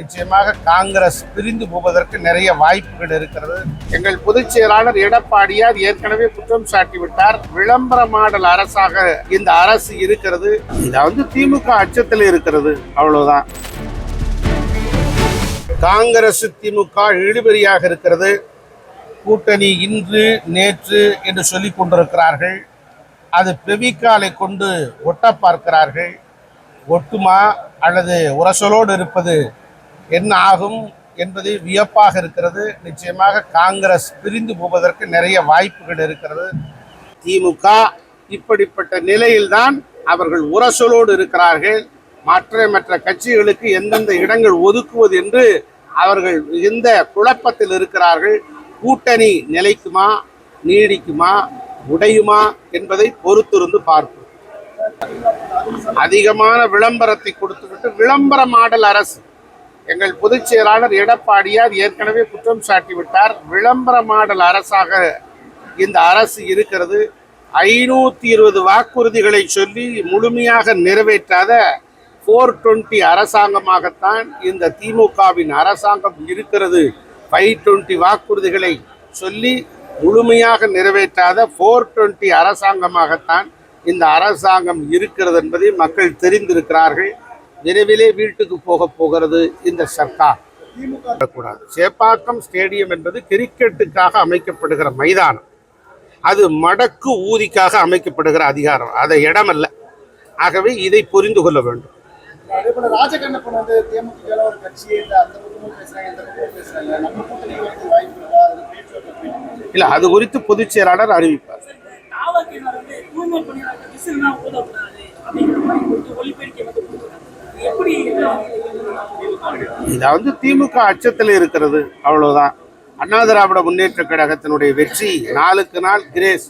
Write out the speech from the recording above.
நிச்சயமாக காங்கிரஸ் பிரிந்து போவதற்கு நிறைய வாய்ப்புகள் இருக்கிறது. எங்கள் பொதுச் செயலாளர் எடப்பாடியார் ஏற்கனவே குற்றம் சாட்டிவிட்டார். விளம்பர மாடல் அரசாக இந்த அரசு இருக்கிறது. இது திமுக அச்சத்தில் இருக்கிறது, அவ்வளவுதான். காங்கிரஸ் திமுக இழுபறியாக இருக்கிறது. கூட்டணி இன்று நேற்று என்று சொல்லிக் கொண்டிருக்கிறார்கள். அது பெவிக்காலை கொண்டு ஒட்ட பார்க்கிறார்கள். ஒட்டுமா அல்லது உரசலோடு இருப்பது என்ன ஆகும் என்பது வியப்பாக இருக்கிறது. நிச்சயமாக காங்கிரஸ் பிரிந்து போவதற்கு நிறைய வாய்ப்புகள் இருக்கிறது. திமுக இப்படிப்பட்ட நிலையில்தான் அவர்கள் உரசலோடு இருக்கிறார்கள். மற்ற கட்சிகளுக்கு எந்தெந்த இடங்கள் ஒதுக்குவது என்று அவர்கள் எந்த குழப்பத்தில் இருக்கிறார்கள். கூட்டணி நிலைக்குமா, நீடிக்குமா, உடையுமா என்பதை பொறுத்திருந்து பார்ப்போம். அதிகமான விளம்பரத்தை கொடுத்துவிட்டு விளம்பர மாடல் அரசு. எங்கள் பொதுச் செயலாளர் எடப்பாடியார் ஏற்கனவே குற்றம் சாட்டிவிட்டார். விளம்பர மாடல் அரசாக இந்த அரசு இருக்கிறது. 520 வாக்குறுதிகளை சொல்லி முழுமையாக நிறைவேற்றாத 420 அரசாங்கமாகத்தான் இந்த திமுகவின் அரசாங்கம் இருக்கிறது. 520 வாக்குறுதிகளை சொல்லி முழுமையாக நிறைவேற்றாத 420 அரசாங்கமாகத்தான் இந்த அரசாங்கம் இருக்கிறது என்பதை மக்கள் தெரிந்திருக்கிறார்கள். விரைவிலே வீட்டுக்கு போகிறது இந்த சர்க்கார். கூடாது. சேப்பாக்கம் ஸ்டேடியம் என்பது கிரிக்கெட்டுக்காக அமைக்கப்படுகிற மைதானம். அது மடக்கு ஊதிக்காக அமைக்கப்படுகிற அதிகாரம், அதை இடமல்ல. ஆகவே இதை புரிந்து கொள்ள வேண்டும். இல்ல, அது குறித்து பொதுச் செயலாளர் அறிவிப்பார். இது திமுக அச்சத்தில் இருக்கிறது, அவ்வளவுதான். அண்ணா திராவிட முன்னேற்ற கழகத்தினுடைய வெற்றி நாளுக்கு நாள் கிரேஸ்.